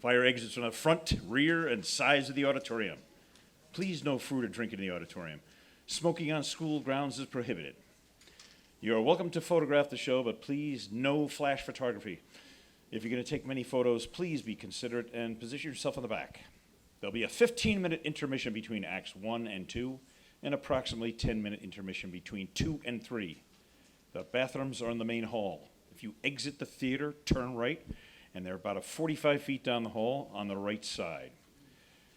Fire exits on the front, rear, and sides of the auditorium. Please no fruit or drink in the auditorium. Smoking on school grounds is prohibited. You are welcome to photograph the show, but please no flash photography. If you're going to take many photos, please be considerate and position yourself on the back. There'll be a 15-minute intermission between Acts 1 and 2, and approximately 10-minute intermission between 2 and 3. The bathrooms are in the main hall. If you exit the theater, turn right, and they're about 45 feet down the hall on the right side.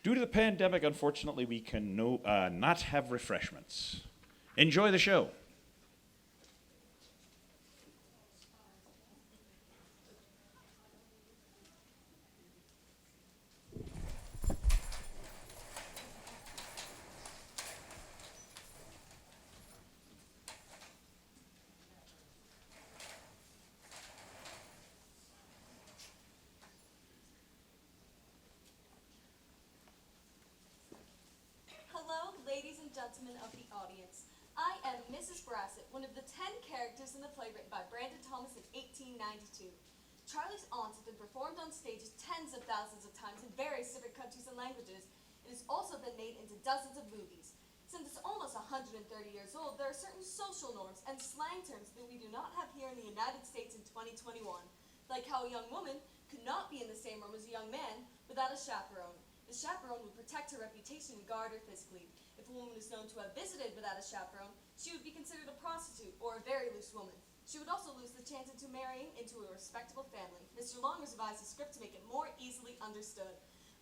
Due to the pandemic, unfortunately, we can not have refreshments. Enjoy the show. Gentlemen of the audience, I am Mrs. Brassett, one of the 10 characters in the play written by Brandon Thomas in 1892. Charley's Aunt has been performed on stages tens of thousands of times in various different countries and languages. It has also been made into dozens of movies. Since it's almost 130 years old, there are certain social norms and slang terms that we do not have here in the United States in 2021, like how a young woman could not be in the same room as a young man without a chaperone. The chaperone would protect her reputation and guard her physically. If a woman is known to have visited without a chaperone, she would be considered a prostitute or a very loose woman. She would also lose the chance into marrying into a respectable family. Mr. Long has revised the script to make it more easily understood.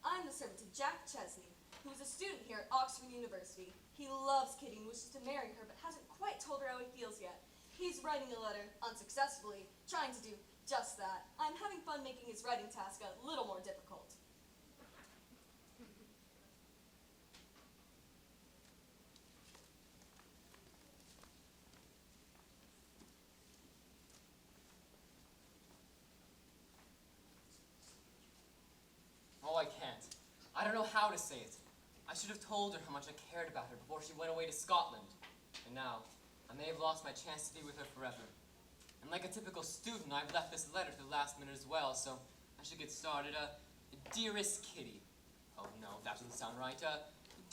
I'm the servant to Jack Chesney, who is a student here at Oxford University. He loves Kitty and wishes to marry her, but hasn't quite told her how he feels yet. He's writing a letter, unsuccessfully, trying to do just that. I'm having fun making his writing task a little more difficult. Oh, I can't. I don't know how to say it. I should have told her how much I cared about her before she went away to Scotland. And now, I may have lost my chance to be with her forever. And like a typical student, I've left this letter to the last minute as well, so I should get started. Dearest Kitty. Oh no, that doesn't sound right.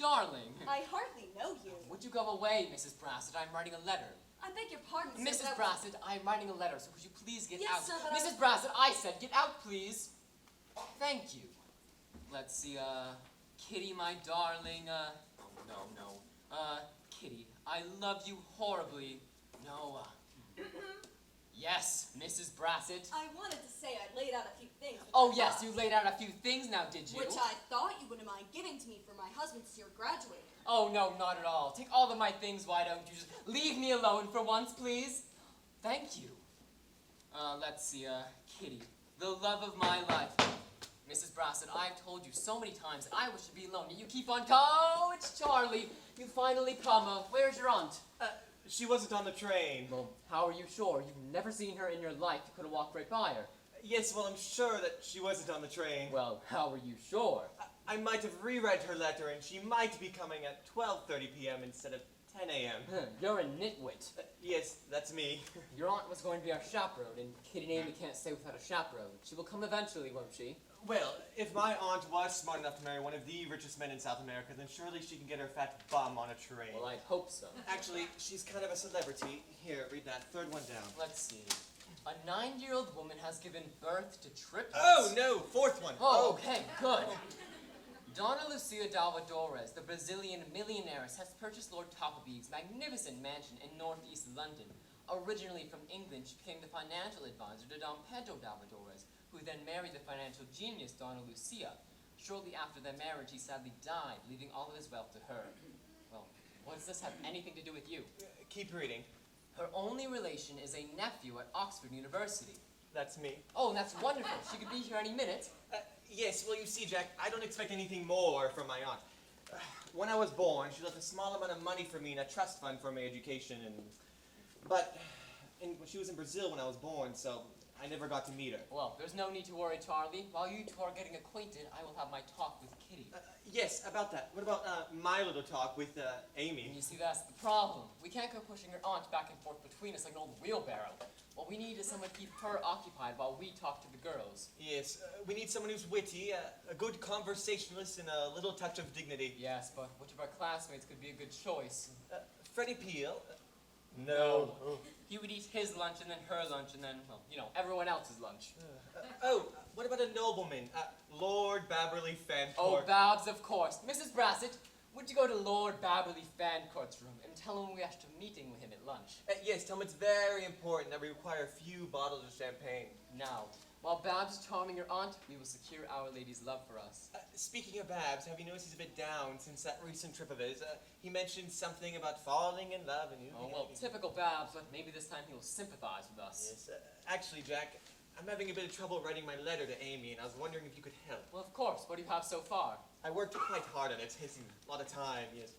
Darling. I hardly know you. Would you go away, Mrs. Brassett? I'm writing a letter. I beg your pardon, sir. Mrs. Brassett, I'm writing a letter, so could you please get out? Yes, sir, but Mrs. Brassett, I said get out, please. Thank you. Let's see, Kitty, my darling, oh, no. Kitty, I love you horribly. No, yes, Mrs. Brassett. I wanted to say I laid out a few things. Oh, yes, you laid out a few things now, did you? Which I thought you wouldn't mind giving to me for my husband since you're graduating. Oh, no, not at all. Take all of my things, why don't you just leave me alone for once, please? Thank you. Let's see, Kitty, the love of my life. Mrs. Brassett, I've told you so many times that I wish to be alone, yet you keep on Oh, it's Charley. You finally come. Where's your aunt? She wasn't on the train. Well, how are you sure? You've never seen her in your life. You could have walked right by her. Yes, well, I'm sure that she wasn't on the train. Well, how are you sure? I might have reread her letter, and she might be coming at 12:30 p.m. instead of 10 a.m. You're a nitwit. Yes, that's me. Your aunt was going to be our chaperone, and Kitty and Amy can't stay without a chaperone. She will come eventually, won't she? Well, if my aunt was smart enough to marry one of the richest men in South America, then surely she can get her fat bum on a train. Well, I'd hope so. Actually, she's kind of a celebrity. Here, read that. Third one down. Let's see. A 9-year-old woman has given birth to triplets. Oh, no! Fourth one. Oh, okay, good. Donna Lucia Dalvadores, the Brazilian millionairess, has purchased Lord Toppleby's magnificent mansion in northeast London. Originally from England, she became the financial advisor to Don Pedro Dalvadores, who then married the financial genius Donna Lucia. Shortly after their marriage, he sadly died, leaving all of his wealth to her. Well, what does this have anything to do with you? Keep reading. Her only relation is a nephew at Oxford University. That's me. Oh, that's wonderful. She could be here any minute. Yes, well, you see, Jack, I don't expect anything more from my aunt. When I was born, she left a small amount of money for me in a trust fund for my education, but she was in Brazil when I was born, so I never got to meet her. Well, there's no need to worry, Charlie. While you two are getting acquainted, I will have my talk with Kitty. Yes, about that. What about my little talk with Amy? And you see, that's the problem. We can't go pushing your aunt back and forth between us like an old wheelbarrow. What we need is someone to keep her occupied while we talk to the girls. Yes, we need someone who's witty, a good conversationalist, and a little touch of dignity. Yes, but which of our classmates could be a good choice? Freddie Peel? No. He would eat his lunch and then her lunch and then, well, you know, everyone else's lunch. What about a nobleman? Lord Babberley Fancourt. Oh, Babs, of course. Mrs. Brassett, would you go to Lord Babberley Fancourt's room and tell him we have a meeting with him at lunch? Yes, tell him it's very important that we require a few bottles of champagne. Now, while Babs is charming your aunt, we will secure Our Lady's love for us. Speaking of Babs, have you noticed he's a bit down since that recent trip of his? He mentioned something about falling in love and you. Oh, well, typical Babs, but maybe this time he will sympathize with us. Yes, actually, Jack, I'm having a bit of trouble writing my letter to Amy, and I was wondering if you could help. Well, of course. What do you have so far? I worked quite hard on it. It's taking a lot of time, yes.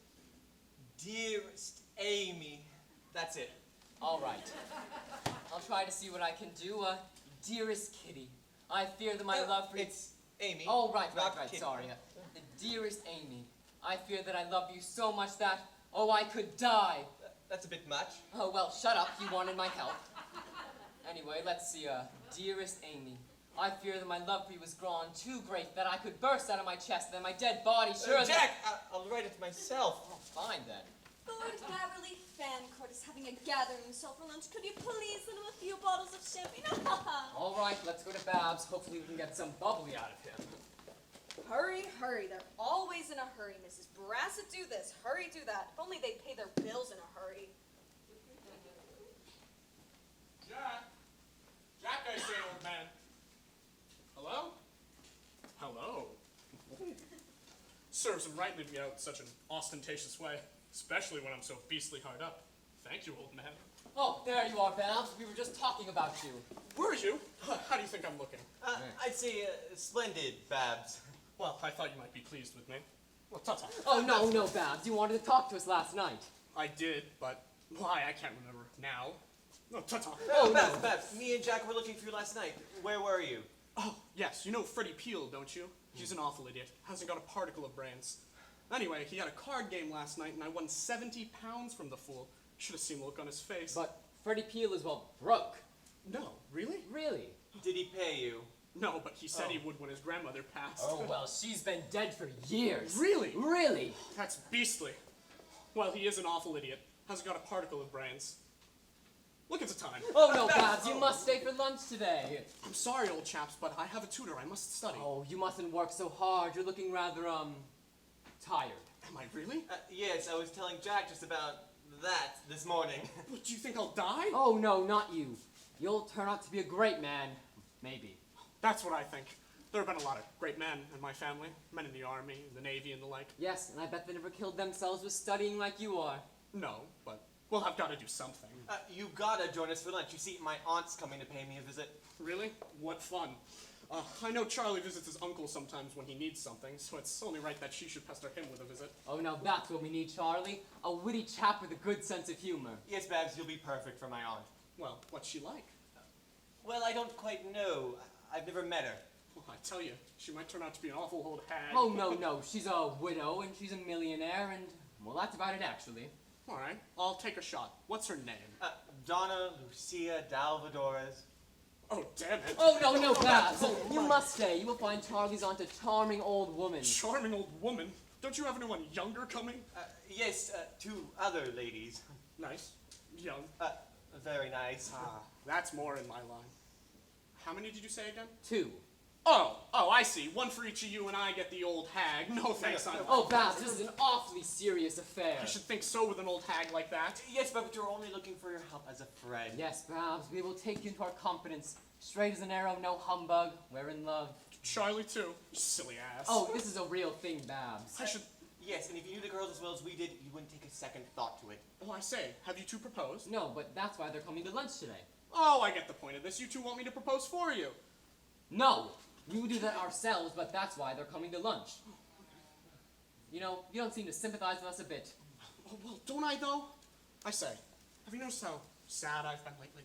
Dearest Amy. That's it. All right. I'll try to see what I can do. Dearest Kitty, I fear that my love for you... It's Amy. Oh, right, Kitty. sorry. Dearest Amy, I fear that I love you so much that, oh, I could die. That's a bit much. Oh, well, shut up. You wanted my help. Anyway, let's see. Dearest Amy, I fear that my love for you has grown too great that I could burst out of my chest and then my dead body sure Jack, I'll write it myself. Oh, fine then. Lord Babberley Fancourt is having a gathering himself for lunch. Could you please send him a few bottles of champagne? All right, let's go to Babs. Hopefully we can get some bubbly out of him. Hurry, hurry. They're always in a hurry. Mrs. Brassett, do this. Hurry, do that. If only they'd pay their bills in a hurry. Jack! Jack, I say, old man. Hello? Hello. Serves him right leaving me out in such an ostentatious way, especially when I'm so beastly hard up. Thank you, old man. Oh, there you are, Babs. We were just talking about you. Were you? How do you think I'm looking? I'd say splendid, Babs. Well, I thought you might be pleased with me. Well, ta-ta. Oh, no, Babs. You wanted to talk to us last night. I did, but why? I can't remember now. No, ta-ta. Oh, Babs, me and Jack were looking for you last night. Where were you? Oh, yes, you know Freddie Peel, don't you? He's an awful idiot. Hasn't got a particle of brains. Anyway, he had a card game last night, and I won 70 pounds from the fool. Should have seen the look on his face. But Freddie Peel is, well, broke. No, really? Really? Did he pay you? No, but he said he would when his grandmother passed. Oh, well, she's been dead for years. Really? Really? That's beastly. Well, he is an awful idiot. Hasn't got a particle of brains. Look at the time. Oh, no, Babs, you must stay for lunch today. I'm sorry, old chaps, but I have a tutor. I must study. Oh, you mustn't work so hard. You're looking rather, tired. Am I really? Yes, I was telling Jack just about that this morning. What, do you think I'll die? Oh, no, not you. You'll turn out to be a great man. Maybe. That's what I think. There have been a lot of great men in my family. Men in the army, the navy, and the like. Yes, and I bet they never killed themselves with studying like you are. No, but we'll have got to do something. You gotta join us for lunch. You see, my aunt's coming to pay me a visit. Really? What fun. I know Charlie visits his uncle sometimes when he needs something, so it's only right that she should pester him with a visit. Oh, now that's what we need, Charlie. A witty chap with a good sense of humor. Yes, Babs, you'll be perfect for my aunt. Well, what's she like? Well, I don't quite know. I've never met her. Well, I tell you, she might turn out to be an awful old hag. Oh, no. She's a widow, and she's a millionaire, and, well, that's about it, actually. All right, I'll take a shot. What's her name? Donna Lucia Dalvadores. Oh, damn it. Oh, no, Babs. You must stay. You will find Charley's aunt a charming old woman. Charming old woman. Don't you have anyone younger coming? Yes, two other ladies. Nice. Young. Very nice. That's more in my line. How many did you say again? 2. Oh, I see. One for each of you and I get the old hag. No thanks, I'm... Oh, Babs, this is an awfully serious affair. I should think so with an old hag like that. Yes, but you're only looking for your help as a friend. Yes, Babs, we will take you into our confidence. Straight as an arrow, no humbug. We're in love. Charlie, too. Silly ass. Oh, this is a real thing, Babs. I should... Yes, and if you knew the girls as well as we did, you wouldn't take a second thought to it. Oh, I say, have you two proposed? No, but that's why they're coming to lunch today. Oh, I get the point of this. You two want me to propose for you. No! We would do that ourselves, but that's why they're coming to lunch. You know, you don't seem to sympathize with us a bit. Oh, well, don't I, though? I say, have you noticed how sad I've been lately?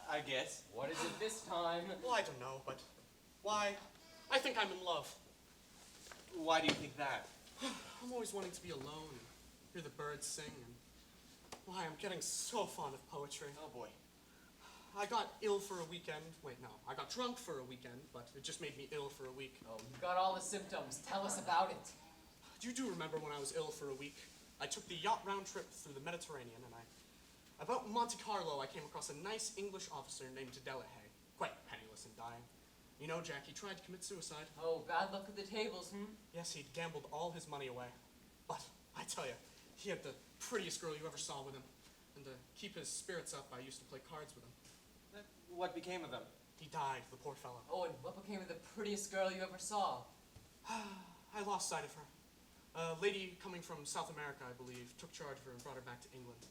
I guess. What is it this time? Well, I don't know, but why? I think I'm in love. Why do you think that? I'm always wanting to be alone and hear the birds sing, and why, I'm getting so fond of poetry. Oh boy. I got ill for a weekend. Wait, no. I got drunk for a weekend, but it just made me ill for a week. Oh, you've got all the symptoms. Tell us about it. You do remember when I was ill for a week? I took the yacht round trip through the Mediterranean, and about Monte Carlo, I came across a nice English officer named Delahaye, quite penniless and dying. You know, Jack, he tried to commit suicide. Oh, bad luck with the tables, Yes, he'd gambled all his money away. But, I tell you, he had the prettiest girl you ever saw with him. And to keep his spirits up, I used to play cards with him. What became of him? He died, the poor fellow. Oh, and what became of the prettiest girl you ever saw? I lost sight of her. A lady coming from South America, I believe, took charge of her and brought her back to England.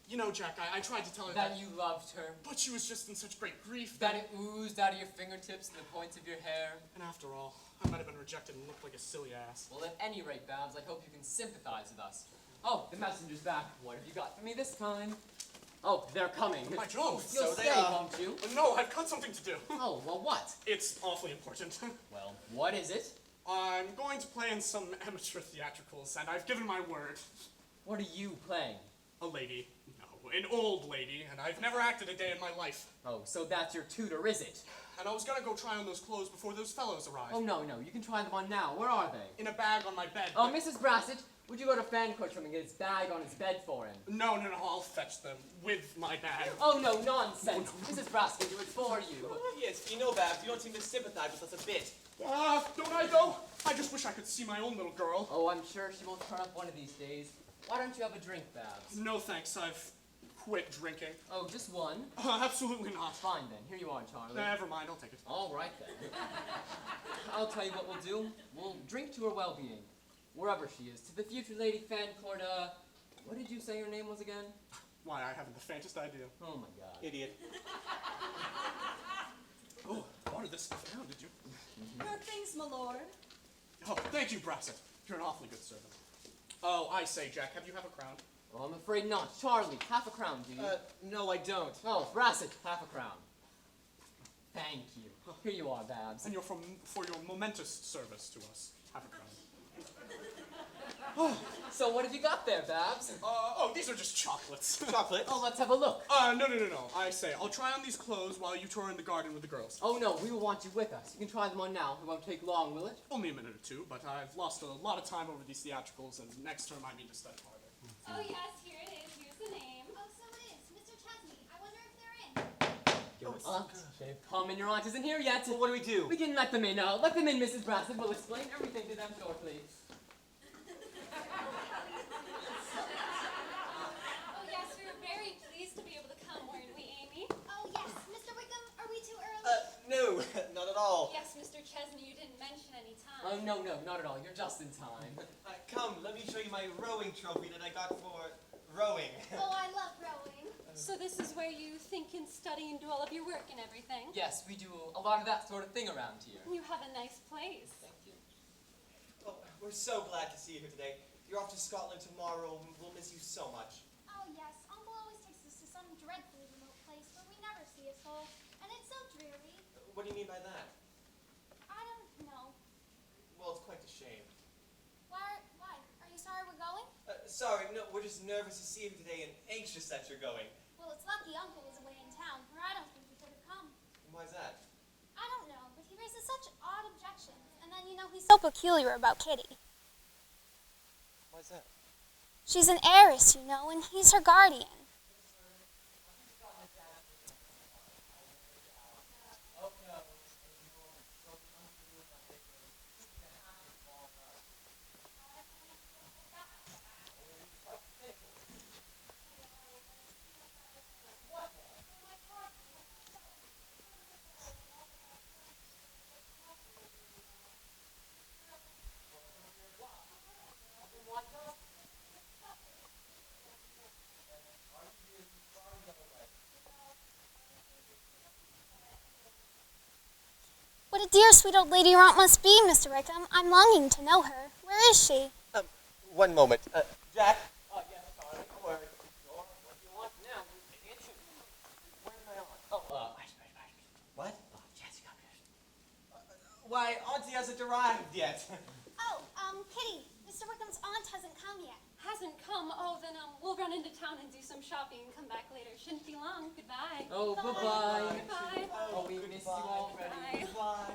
You know, Jack, I tried to tell her That you loved her. but she was just in such great grief That it oozed out of your fingertips and the points of your hair. And after all, I might have been rejected and looked like a silly ass. Well, at any rate, Babs, I hope you can sympathize with us. Oh, the messenger's back. What have you got for me this time? Oh, they're coming. By Jove! You'll So they stay, are. won't you? No, I've got something to do. Oh, well, what? It's awfully important. Well, what is it? I'm going to play in some amateur theatricals, and I've given my word. What are you playing? A lady. No, an old lady, and I've never acted a day in my life. Oh, so that's your tutor, is it? And I was gonna go try on those clothes before those fellows arrived. Oh, no, you can try them on now. Where are they? In a bag on my bed. Oh, Mrs. Brassett, would you go to Fan Coachroom and get his bag on his bed for him? No, I'll fetch them with my bag. Oh, no, nonsense. Mrs. Brassett can do it for you. Yes, you know, Babs, you don't seem to sympathize with us a bit. Don't I though? I just wish I could see my own little girl. Oh, I'm sure she will turn up one of these days. Why don't you have a drink, Babs? No thanks, I've quit drinking. Oh, just one? Absolutely not. Fine, then. Here you are, Charlie. Never mind, I'll take it. All right, then. I'll tell you what we'll do. We'll drink to her well-being, wherever she is. To the future Lady Fancourt, what did you say your name was again? Why, I haven't the faintest idea. Oh, my God. Idiot. Oh, ordered this stuff now, did you? Your things, my lord. Oh, thank you, Brassett. You're an awfully good servant. Oh, I say, Jack, have you have a crown? Oh, I'm afraid not. Charlie, half a crown, do you? No, I don't. Oh, Brassett, half a crown. Thank you. Here you are, Babs. And for your momentous service to us. Half a crown. So what have you got there, Babs? These are just chocolates. Chocolate? Oh, let's have a look. No. I say, I'll try on these clothes while you tour in the garden with the girls. Oh, no, we will want you with us. You can try them on now. It won't take long, will it? Only a minute or two, but I've lost a lot of time over these theatricals, and next term I mean to study harder. Oh yes, here it is. Here's the name. Oh, so it is. Mr. Chesney. I wonder if they're in. Your aunt. They've come and your aunt isn't here yet. Well, what do we do? We can let them in. Let them in, Mrs. Brassett. We'll explain everything to them shortly. Oh yes, we were very pleased to be able to come, weren't we, Amy? Oh, yes. Mr. Wickham, are we too early? No, not at all. Yes, Mr. Chesney, you didn't mention any time. Oh, no, not at all. You're just in time. Come, let me show you my rowing trophy that I got for rowing. Oh, I love rowing. So this is where you think and study and do all of your work and everything? Yes, we do a lot of that sort of thing around here. You have a nice place. Thank you. Oh, we're so glad to see you here today. You're off to Scotland tomorrow, and we'll miss you so much. Oh, yes. Uncle always takes us to some dreadfully remote place where we never see a soul, and it's so dreary. What do you mean by that? I don't know. Well, it's quite a shame. Why? Are you sorry we're going? Sorry, no, we're just nervous to see you today and anxious that you're going. Well, it's lucky Uncle was away in town, or I don't think we could have come. Why's that? I don't know, but he raises such odd objections. And then, he's so peculiar about Kitty. Why's that? She's an heiress, and he's her guardian. What a dear, sweet old lady your aunt must be, Mr. Wickham. I'm longing to know her. Where is she? One moment. Jack? Oh, yes, Charlie. Where? What do you want now? Where's my aunt? Oh, Why, Auntie hasn't arrived yet. Oh, Kitty, Mr. Wickham's aunt hasn't come yet. Hasn't come? Oh, then we'll run into town and do some shopping and come back later. Shouldn't be long. Goodbye. Oh, bye-bye. Goodbye. Oh, we miss you already. Bye. Goodbye.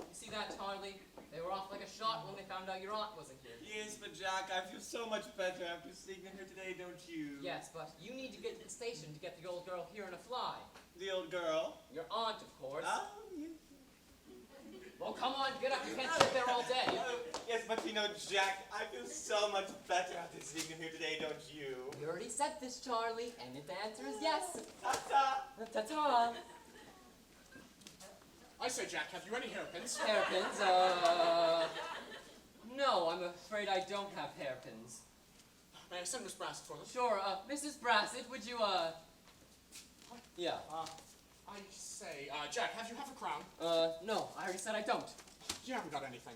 You see that, Charley? They were off like a shot when they found out your aunt wasn't here. Yes, but Jack, I feel so much better after sleeping here today, don't you? Yes, but you need to get to the station to get the old girl here in a fly. The old girl? Your aunt, of course. Oh, yes. Well, come on, get up. You can't sit there all day. Yes, but you know, Jack, I feel so much better after sleeping here today, don't you? You already said this, Charley, and if the answer is yes, Ta-ta! ta-ta. I say, Jack, have you any hairpins? Hairpins, no, I'm afraid I don't have hairpins. May I send Miss Brassett for them? Sure, Mrs. Brassett, would you, yeah. I say, Jack, have you half a crown? No, I already said I don't. You haven't got anything.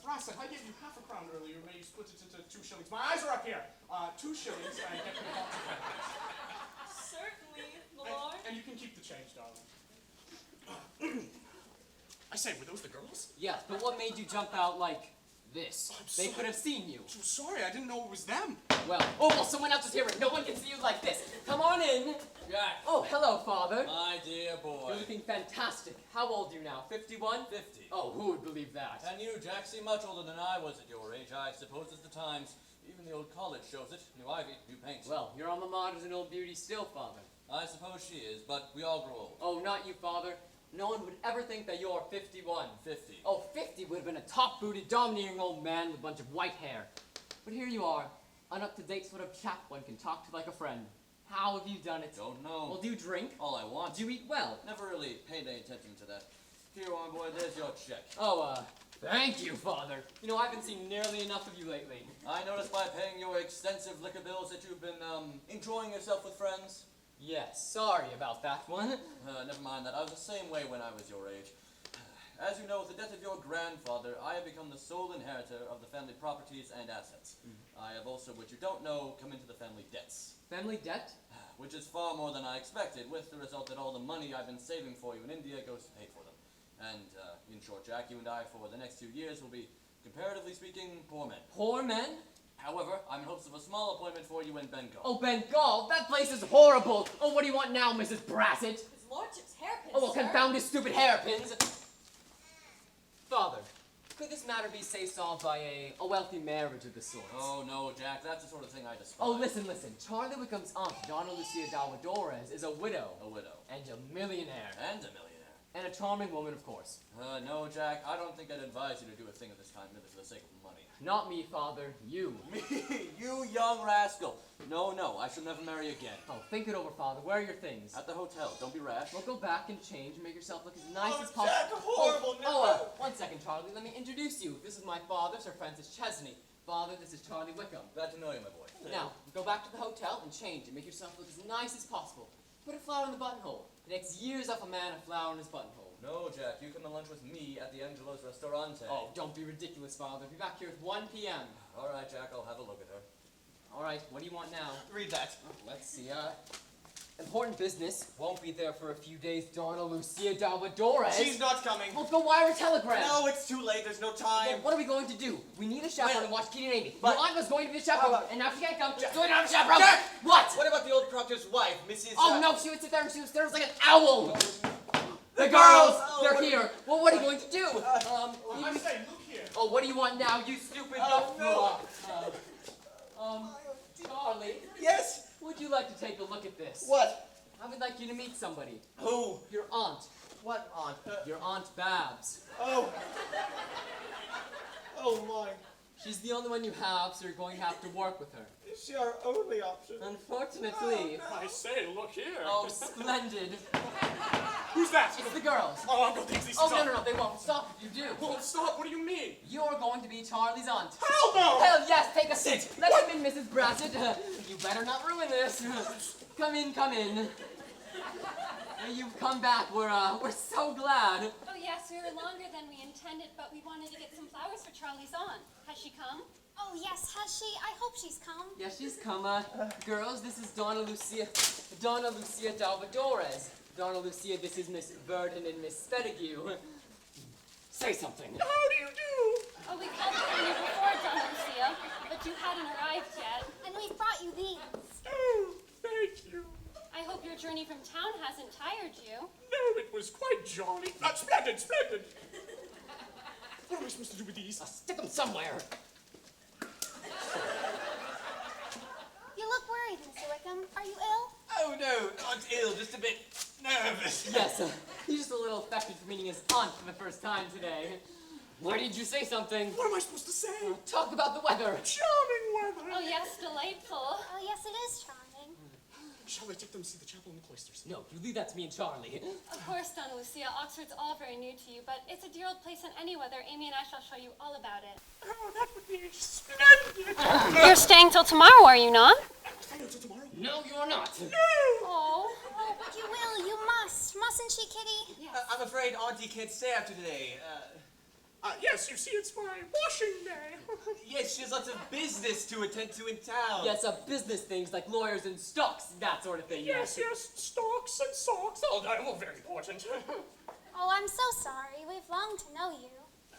Brassett, I gave you half a crown earlier. May you split it into 2 shillings? My eyes are up here. 2 shillings and get me a box of hairpins. Certainly, my lord. And you can keep the change, darling. I say, were those the girls? Yes, but what made you jump out like this? I'm They sorry. could have seen you. I'm sorry, I didn't know it was them. Well, someone else is here and no one can see you like this. Come on in. Jack, Oh, hello, Father. my dear boy. You're looking fantastic. How old are you now? 51? 50. Oh, who would believe that? And you, Jack, seem much older than I was at your age. I suppose it's the times. Even the old college shows it. New ivy, new paint. Well, your alma mater's an old beauty still, Father. I suppose she is, but we all grow old. Oh, not you, Father. No one would ever think that you're 51. 50. Oh, 50 would have been a top-booted, domineering old man with a bunch of white hair. But here you are, an up-to-date sort of chap one can talk to like a friend. How have you done it? Don't know. Well, do you drink? All I want. Do you eat well? Never really paid any attention to that. Here, arm boy, there's your check. Oh, thank you, Father. You know, I haven't seen nearly enough of you lately. I noticed by paying your extensive liquor bills that you've been, enjoying yourself with friends. Yes, sorry about that one. Never mind that. I was the same way when I was your age. As you know, with the death of your grandfather, I have become the sole inheritor of the family properties and assets. I have also, what you don't know, come into the family debts. Family debt? Which is far more than I expected, with the result that all the money I've been saving for you in India goes to pay for them. And, in short, Jack, you and I, for the next 2 years, will be, comparatively speaking, poor men. Poor men? However, I'm in hopes of a small appointment for you in Bengal. Oh, Bengal? That place is horrible. Oh, what do you want now, Mrs. Brassett? His lordship's hairpins, Oh, well, sir. confound his stupid hairpins. Father, could this matter be, say, solved by a wealthy marriage of the sorts? Oh, no, Jack, that's the sort of thing I despise. Oh, listen. Charlie Wickham's aunt, Donna Lucia Dalmadores, is a widow. A widow. And a millionaire. And a millionaire. And a charming woman, of course. No, Jack, I don't think I'd advise you to do a thing of this kind merely for the sake of money. Not me, Father. You. Me? You young rascal. No, I shall never marry again. Oh, think it over, Father. Where are your things? At the hotel, don't be rash. Well, go back and change and make yourself look as nice as possible. Jack, horrible, no. 1 second, Charlie. Let me introduce you. This is my father, Sir Francis Chesney. Father, this is Charlie Wickham. Glad to know you, my boy. Now, go back to the hotel and change and make yourself look as nice as possible. Put a flower in the buttonhole. It takes years off a man a flower in his buttonhole. No, Jack, you come to lunch with me at the Angelo's Restaurante. Oh, don't be ridiculous, Father. Be back here at 1 p.m. All right, Jack, I'll have a look at her. All right, what do you want now? Read that. Let's see, important business. Won't be there for a few days. Donna Lucia Dalmadores. She's not coming. Well, go wire a telegram. No, it's too late. There's no time. Well, what are we going to do? We need a chaperone Well, to watch Kitty and Amy. but- Your aunt was going to be the chaperone, but- and now she can't come. Jack- So we don't have a chaperone. Jack! What? What about the old proctor's wife, Mrs. Oh, no, she would sit there and she was staring like an owl. The girls! Oh, They're what- here. Well, what are you going to do? I say, look here. Oh, what do you want now, you stupid Oh, no. Charlie, Yes? would you like to take a look at this? What? I would like you to meet somebody. Who? Your aunt. What aunt? Your Aunt Babs. Oh. Oh, my. She's the only one you have, so you're going to have to work with her. Is she our only option? Unfortunately. I say, look here. Oh, splendid. Who's that? It's the girls. Oh, Uncle thinks he's Oh, no, they won't. Stop if you do. Well, stop. What do you mean? You're going to be Charlie's aunt. Hell no! Hell yes, take a seat. Let him in, Mrs. Brassett. You better not ruin this. Come in. You've come back. We're so glad. Oh, yes, we were longer than we intended, but we wanted to get some flowers for Charlie's aunt. Has she come? Oh, yes, has she? I hope she's come. Yeah, she's come. Girls, this is Donna Lucia Dalmadores. Donna Lucia, this is Miss Verdon and Miss Fetigue. say something. How do you do? Oh, we called for you before, Donna Lucia, but you hadn't arrived yet. And we've brought you these. Oh, thank you. I hope your journey from town hasn't tired you. No, it was quite jolly. Splendid, splendid. What am I supposed to do with these? Stick them somewhere. You look worried, Mr. Wickham. Are you ill? Oh no, not ill, just a bit nervous. Yes, he's just a little affected for meeting his aunt for the first time today. Why did you say something? What am I supposed to say? Talk about the weather. Charming weather. Oh, yes, delightful. Oh, yes, it is charming. Shall I take them to see the chapel and the cloisters? No, you leave that to me and Charley. Of course, Donna Lucia, Oxford's all very new to you, but it's a dear old place in any weather. Amy and I shall show you all about it. Oh, that would be splendid. You're staying till tomorrow, are you not? Stay until tomorrow? No, you're not. Oh. Oh, but you will. You must. Mustn't she, Kitty? I'm afraid Auntie can't stay after today. Yes, you see, it's my washing day. Yes, she has lots of business to attend to in town. Yes, business things like lawyers and stocks, that sort of thing. Yes, stocks and socks. Oh, they're all very important. Oh, I'm so sorry. We've longed to know you.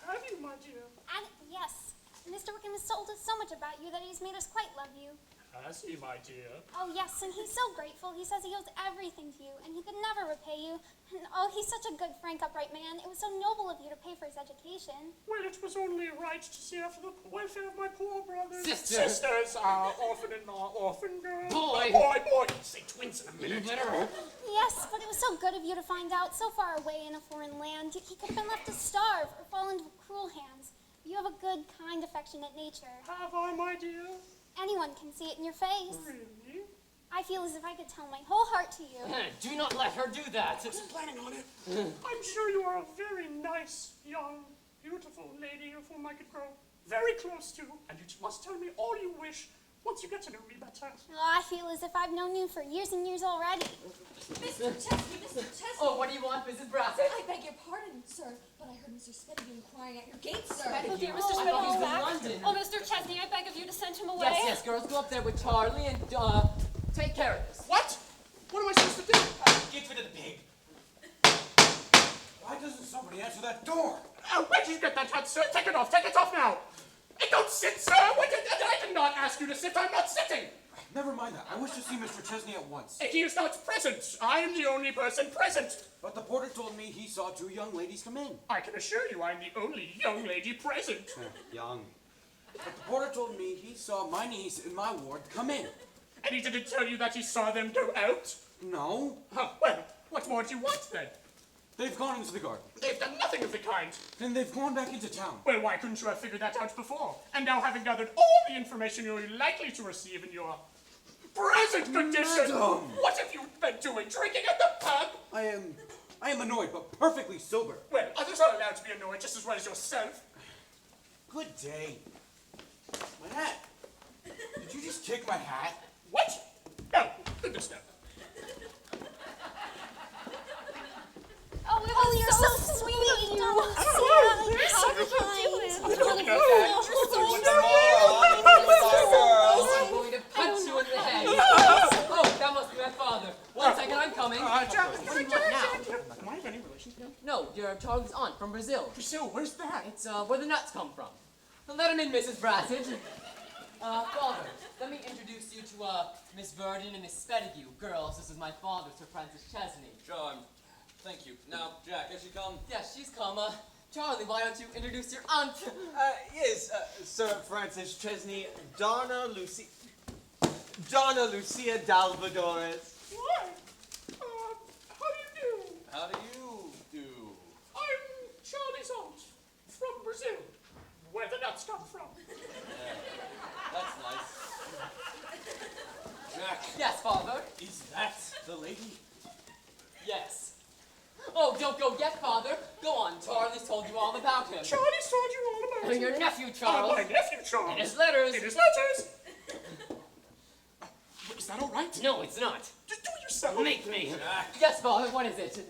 Have you, my dear? And, yes, Mr. Wickham has told us so much about you that he's made us quite love you. Has he, my dear? Oh, yes, and he's so grateful. He says he owes everything to you, and he could never repay you. And, oh, he's such a good, frank, upright man. It was so noble of you to pay for his education. Well, it was only right to see after the welfare of my poor brothers. Sisters. Sisters, orphan-in-law, orphan girl. Boy. Boy. Say twins in a You minute. better. Yes, but it was so good of you to find out so far away in a foreign land. He could have been left to starve or fall into cruel hands. You have a good, kind, affectionate nature. Have I, my dear? Anyone can see it in your face. Really? I feel as if I could tell my whole heart to you. Do not let her do that. I wasn't planning on it. I'm sure you are a very nice, young, beautiful lady of whom I could grow very close to, and you must tell me all you wish once you get to know me better. Oh, I feel as if I've known you for years and years already. Mr. Chesney, Mr. Chesney. Oh, what do you want, Mrs. Brassett? I beg your pardon, sir, but I heard Mr. Spettigue inquiring at your gate, sir. Oh, dear, Oh, Mr. I thought he Spittle was in back. London. Oh, Mr. Chesney, I beg of you to send him away. Yes, girls, go up there with Charley and, take care of this. What? What am I supposed to do? Get rid of the pig. Why doesn't somebody answer that door? Where'd you get that hat, sir? Take it off now. Hey, don't sit, sir. I did not ask you to sit. I'm not sitting. Never mind that. I wish to see Mr. Chesney at once. He is not present. I am the only person present. But the porter told me he saw two young ladies come in. I can assure you I'm the only young lady present. Young. But the porter told me he saw my niece in my ward come in. And he didn't tell you that he saw them go out? No. Well, what more do you want, then? They've gone into the garden. They've done nothing of the kind. Then they've gone back into town. Well, why couldn't you have figured that out before? And now, having gathered all the information you're likely to receive in your present condition, Madam. what have you been doing? Drinking at the pub? I am annoyed, but perfectly sober. Well, others are allowed to be annoyed just as well as yourself. Good day. My hat. Did you just kick my hat? What? No, goodness no. Oh, you're so sweet. Oh, you're so kind. I'm going to punch you in the head. Oh, that must be my father. 1 second, I'm coming. Jack, What do you want now? Am I of any relation to him? No, you're Charley's aunt from Brazil. Brazil, where's that? It's where the nuts come from. Now, let him in, Mrs. Brassett. Father, let me introduce you to Miss Verdon and Miss Spettigue. Girls, this is my father, Sir Francis Chesney. John, thank you. Now, Jack, has she come? Yes, she's come. Charley, why don't you introduce your aunt? Yes, Sir Francis Chesney, Donna Lucia Dalvadores. Why? How do you do? How do you do? I'm Charley's aunt from Brazil, where the nuts come from. That's nice. Jack, Yes, father. is that the lady? Yes. Oh, don't go yet, father. Go on. Charley's told you all about him. Charley's told you all about Your him. nephew, Charles. My nephew Charles. In his letters. In his letters. Is that all right? No, it's not. Just do it yourself. Make me. Jack, Yes, father, what is it?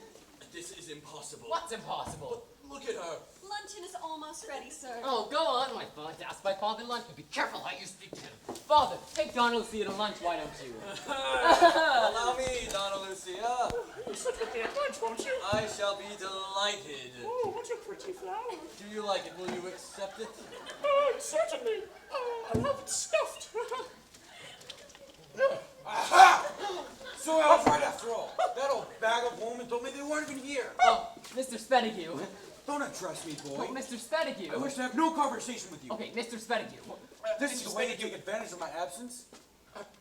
this is impossible. What's impossible? Look at her. Luncheon is almost ready, sir. Oh, go on. My father asked my father lunch, but be careful how you speak to him. Father, take Donna Lucia to lunch, why don't you? Allow me, Donna Lucia. You sit with me at lunch, won't you? I shall be delighted. Oh, what a pretty flower. Do you like it? Will you accept it? Certainly. I'll have it stuffed. Aha! So I was right after all. That old bag of woman told me they weren't even here. Oh, Mr. Spedigue. Don't address me, boy. Oh, Mr. Spedigue. I wish to have no conversation with you. Okay, Mr. Spedigue. This is the way to take advantage of my absence?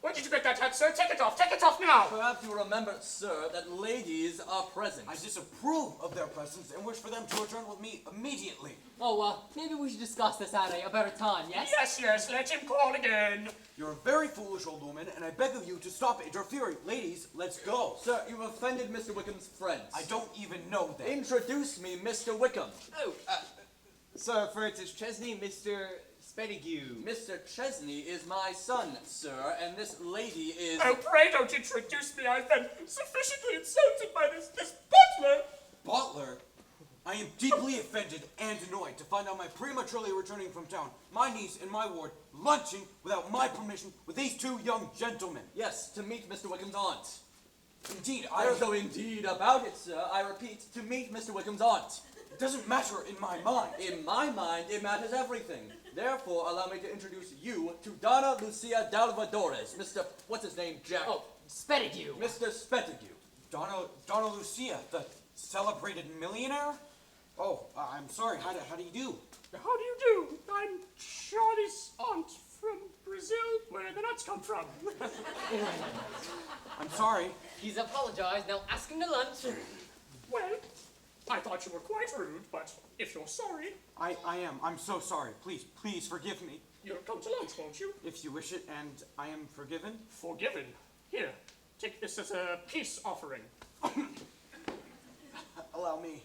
Where did you get that hat, sir? Take it off now. Perhaps you remember, sir, that ladies are present. I disapprove of their presence and wish for them to return with me immediately. Oh, maybe we should discuss this at a better time, yes? Yes, let him call again. You're a very foolish old woman, and I beg of you to stop interfering. Ladies, let's go. Sir, you've offended Mr. Wickham's friends. I don't even know them. Introduce me, Mr. Wickham. Oh, Sir Francis Chesney, Mr. Spedigue. Mr. Chesney is my son, sir, and this lady is... Oh, pray don't introduce me. I've been sufficiently insulted by this butler. Butler? I am deeply offended and annoyed to find out my prematurely returning from town, my niece in my ward, lunching without my permission with these two young gentlemen. Yes, to meet Mr. Wickham's aunt. Indeed, There's no indeed about it, sir. I repeat, to meet Mr. Wickham's aunt. It doesn't matter in my mind. In my mind, it matters everything. Therefore, allow me to introduce you to Donna Lucia Dalvadores, Mr. What's his name, Jack? Oh, Spedigue. Mr. Spetigue. Donna Lucia, the celebrated millionaire? Oh, I'm sorry, how do you do? How do you do? I'm Charley's aunt from Brazil, where the nuts come from. I'm sorry. He's apologized. Now ask him to lunch. Well, I thought you were quite rude, but if you're sorry, I am. I'm so sorry. Please forgive me. you'll come to lunch, won't you? If you wish it, and I am forgiven. Forgiven. Here, take this as a peace offering. Allow me.